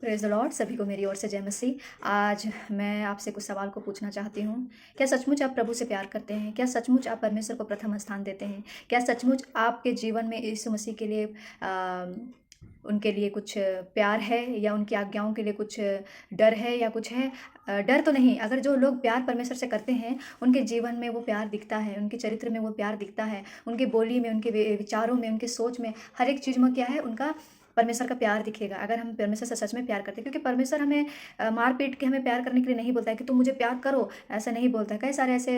Praise the Lord. सभी को मेरी ओर से जय मसीह। आज मैं आपसे कुछ सवाल को पूछना चाहती हूँ। क्या सचमुच आप प्रभु से प्यार करते हैं? क्या सचमुच आप परमेश्वर को प्रथम स्थान देते हैं? क्या सचमुच आपके जीवन में यीशु मसीह के लिए उनके लिए कुछ प्यार है, या उनकी आज्ञाओं के लिए कुछ डर है, या कुछ है? डर तो नहीं। अगर जो लोग प्यार परमेश्वर से करते हैं, उनके जीवन में वो प्यार दिखता है, उनके चरित्र में वो प्यार दिखता है, उनकी बोली में, उनके विचारों में, उनकी सोच में, हर एक चीज़ में क्या है, उनका परमेश्वर का प्यार दिखेगा। अगर हम परमेश्वर से सच में प्यार करते हैं, क्योंकि परमेश्वर हमें मार पीट के हमें प्यार करने के लिए नहीं बोलता है कि तुम मुझे प्यार करो, ऐसा नहीं बोलता है। कई सारे ऐसे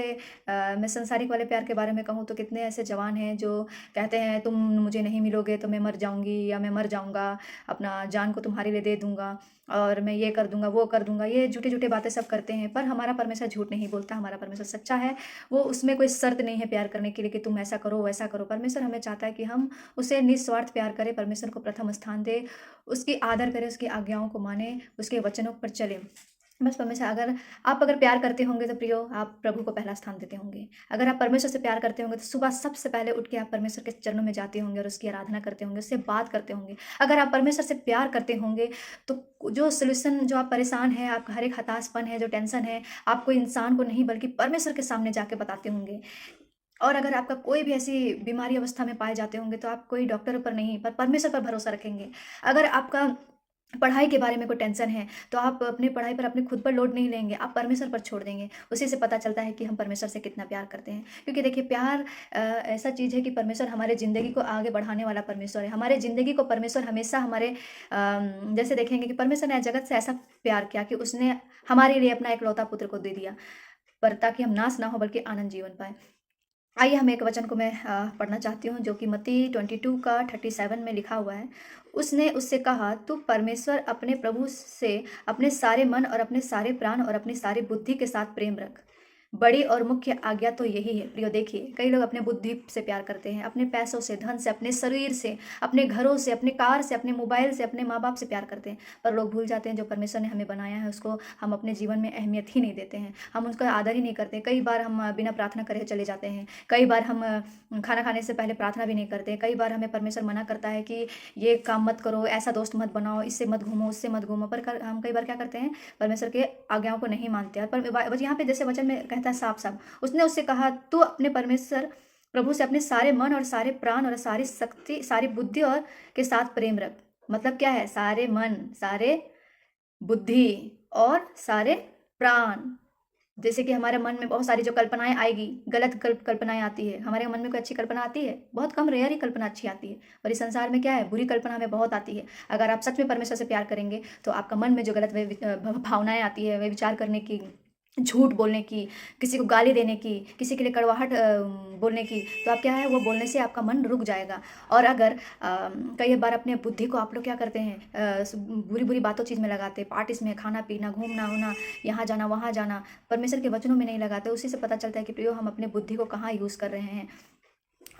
मैं संसारिक वाले प्यार के बारे में कहूँ तो कितने ऐसे जवान हैं जो कहते हैं तुम मुझे नहीं मिलोगे तो मैं मर जाऊंगी, या मैं मर जाऊंगा, अपना जान को तुम्हारे लिए दे दूंगा, और मैं ये कर दूंगा, वो कर दूंगा। ये झूठे झूठे बातें सब करते हैं, पर हमारा परमेश्वर झूठ नहीं बोलता। हमारा परमेश्वर सच्चा है। वो उसमें कोई शर्त नहीं है प्यार करने के लिए कि तुम ऐसा करो वैसा करो। परमेश्वर हमें चाहता है कि हम उसे निस्वार्थ प्यार करें, परमेश्वर को प्रथम स्थान दें, उसकी आदर करें, उसकी आज्ञाओं को माने, उसके वचनों पर चलें। बस परमेश्वर, अगर प्यार करते होंगे तो प्रियो, आप प्रभु को पहला स्थान देते होंगे। अगर आप परमेश्वर से प्यार करते होंगे तो सुबह सबसे पहले उठ के आप परमेश्वर के चरणों में जाते होंगे और उसकी आराधना करते होंगे, उससे बात करते होंगे। अगर आप परमेश्वर से प्यार करते होंगे तो जो सोल्यूशन, जो आप परेशान हैं, आपका हर एक हताशपन है, जो टेंशन है, आप कोई इंसान को नहीं बल्कि परमेश्वर के सामने जाके बताते होंगे। और अगर आपका कोई भी ऐसी बीमारी अवस्था में पाए जाते होंगे तो आप कोई डॉक्टर पर नहीं, पर परमेश्वर पर भरोसा रखेंगे। अगर आपका पढ़ाई के बारे में कोई टेंशन है तो आप अपनी पढ़ाई पर अपने खुद पर लोड नहीं लेंगे, आप परमेश्वर पर छोड़ देंगे। उसी से पता चलता है कि हम परमेश्वर से कितना प्यार करते हैं। क्योंकि देखिए, प्यार ऐसा चीज़ है कि परमेश्वर हमारे ज़िंदगी को आगे बढ़ाने वाला परमेश्वर है। हमारे ज़िंदगी को परमेश्वर हमेशा जैसे देखेंगे कि परमेश्वर ने जगत से ऐसा प्यार किया कि उसने हमारे लिए अपना इकलौता पुत्र को दे दिया, पर ताकि हम नाश ना हो बल्कि आनंद जीवन पाए। आइए, हम एक वचन को मैं पढ़ना चाहती हूँ, जो कि मत्ती 22 का 37 में लिखा हुआ है। उसने उससे कहा, तू परमेश्वर अपने प्रभु से अपने सारे मन और अपने सारे प्राण और अपनी सारी बुद्धि के साथ प्रेम रख। बड़ी और मुख्य आज्ञा तो यही है। प्रियो देखिए, कई लोग अपने बुद्धि से प्यार करते हैं, अपने पैसों से, धन से, अपने शरीर से, अपने घरों से, अपने कार से, अपने मोबाइल से, अपने माँ बाप से प्यार करते हैं। पर लोग भूल जाते हैं जो परमेश्वर ने हमें बनाया है उसको हम अपने जीवन में अहमियत ही नहीं देते हैं, हम उसका आदर ही नहीं करते। कई बार हम बिना प्रार्थना करे चले जाते हैं। कई बार हम खाना खाने से पहले प्रार्थना भी नहीं करते। कई बार हमें परमेश्वर मना करता है कि ये काम मत करो, ऐसा दोस्त मत बनाओ, इससे मत घूमो, उससे मत घूमो, पर हम कई बार क्या करते हैं, परमेश्वर के आज्ञाओं को नहीं मानते। पर यहाँ पे जैसे वचन में कहता है साफ साफ, उसने उससे कहा, तू अपने परमेश्वर प्रभु से अपने सारे मन और सारे प्राण और सारी शक्ति, सारी बुद्धि और के साथ प्रेम रख। मतलब क्या है? सारे मन, सारे बुद्धि और सारे प्राण। जैसे कि हमारे मन में बहुत सारी जो कल्पनाएं आएगी, गलत कल्पनाएं आती है। हमारे मन में कोई अच्छी कल्पना आती है? बहुत कम, रेयर ही कल्पना अच्छी आती है। और इस संसार में क्या है, बुरी कल्पना हमें बहुत आती है। अगर आप सच में परमेश्वर से प्यार करेंगे तो आपका मन में जो गलत भावनाएं आती है, वे विचार करने की, झूठ बोलने की, किसी को गाली देने की, किसी के लिए कड़वाहट बोलने की, तो आप क्या है, वो बोलने से आपका मन रुक जाएगा। और अगर कई बार अपने बुद्धि को आप लोग क्या करते हैं, बुरी बुरी बातों चीज़ में लगाते हैं, पार्टीज में, खाना पीना, घूमना होना, यहाँ जाना वहाँ जाना, परमेश्वर के वचनों में नहीं लगाते। उसी से पता चलता है कि प्रियो, हम अपने बुद्धि को कहाँ यूज़ कर रहे हैं।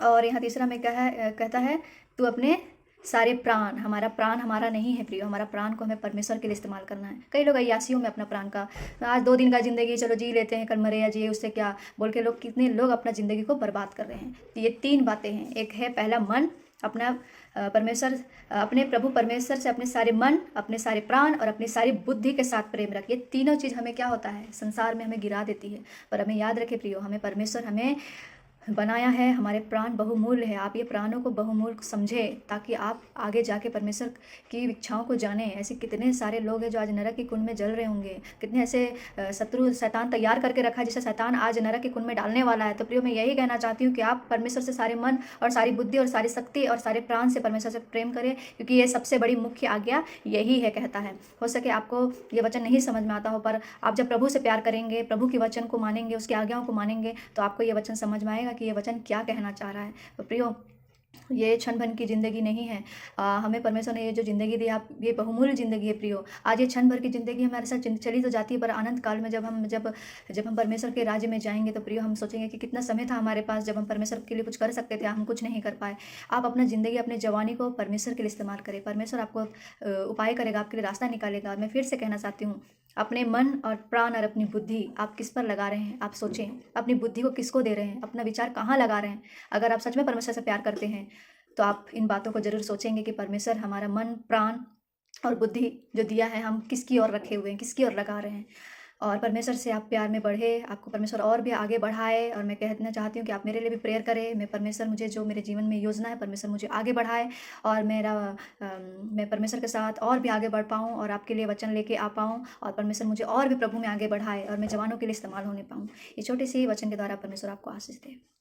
और यहाँ तीसरा में क्या है, कहता है तू अपने सारे प्राण, हमारा प्राण हमारा नहीं है प्रियो, हमारा प्राण को हमें परमेश्वर के लिए इस्तेमाल करना है। कई लोग अय्यासियों में अपना प्राण का, आज 2 दिन का ज़िंदगी चलो जी लेते हैं, कल मरे या जिए उससे क्या बोल के लोग, कितने लोग अपना ज़िंदगी को बर्बाद कर रहे हैं। तो ये 3 बातें हैं। एक है पहला मन, अपना परमेश्वर, अपने प्रभु परमेश्वर से अपने सारे मन, अपने सारे प्राण और अपनी सारी बुद्धि के साथ प्रेम रख। ये तीनों चीज़ हमें क्या होता है, संसार में हमें गिरा देती है। पर हमें याद रखे प्रियो, हमें परमेश्वर हमें बनाया है, हमारे प्राण बहुमूल्य है। आप ये प्राणों को बहुमूल्य समझें, ताकि आप आगे जाके परमेश्वर की इच्छाओं को जानें। ऐसे कितने सारे लोग हैं जो आज नरक की कुंड में जल रहे होंगे। कितने ऐसे शत्रु शैतान तैयार करके रखा है, जिसे शैतान आज नरक की कुंड में डालने वाला है। तो प्रियो, मैं यही कहना चाहती हूँ कि आप परमेश्वर से सारे मन और सारी बुद्धि और सारी शक्ति और सारे प्राण से परमेश्वर से प्रेम करें, क्योंकि ये सबसे बड़ी मुख्य आज्ञा यही है, कहता है। हो सके आपको ये वचन नहीं समझ में आता हो, पर आप जब प्रभु से प्यार करेंगे, प्रभु के वचन को मानेंगे, उसकी आज्ञाओं को मानेंगे, तो आपको ये वचन समझ में आएगा कि ये वचन क्या कहना चाह रहा है। तो प्रियो, ये क्षण भर की ज़िंदगी नहीं है। हमें परमेश्वर ने ये जो ज़िंदगी दी, आप ये बहुमूल्य ज़िंदगी है प्रियो। आज ये क्षण भर की ज़िंदगी हमारे साथ चली तो जाती है, पर आनंद काल में जब हम परमेश्वर के राज्य में जाएंगे, तो प्रियो हम सोचेंगे कि कितना समय था हमारे पास जब हम परमेश्वर के लिए कुछ कर सकते थे, हम कुछ नहीं कर पाए। आप अपना ज़िंदगी, अपनी जवानी को परमेश्वर के लिए इस्तेमाल करें। परमेश्वर आपको उपाय करेगा, आपके लिए रास्ता निकालेगा। और मैं फिर से कहना चाहती हूँ, अपने मन और प्राण और अपनी बुद्धि आप किस पर लगा रहे हैं, आप सोचें। अपनी बुद्धि को किसको दे रहे हैं, अपना विचार कहाँ लगा रहे हैं। अगर आप सच में परमेश्वर से प्यार करते हैं तो आप इन बातों को जरूर सोचेंगे कि परमेश्वर हमारा मन, प्राण और बुद्धि जो दिया है हम किसकी ओर रखे हुए हैं, किसकी ओर लगा रहे हैं। और परमेश्वर से आप प्यार में बढ़े, आपको परमेश्वर और भी आगे बढ़ाए। और मैं कहना चाहती हूँ कि आप मेरे लिए भी प्रेयर करें। मैं परमेश्वर मुझे जो मेरे जीवन में योजना है, परमेश्वर मुझे आगे बढ़ाए और मैं परमेश्वर के साथ और भी आगे बढ़ पाऊँ और आपके लिए वचन लेके आ पाऊँ, और परमेश्वर मुझे और भी प्रभु में आगे बढ़ाए और मैं जवानों के लिए इस्तेमाल होने पाऊँ। ये छोटी सी वचन के द्वारा परमेश्वर आपको आशीष दे।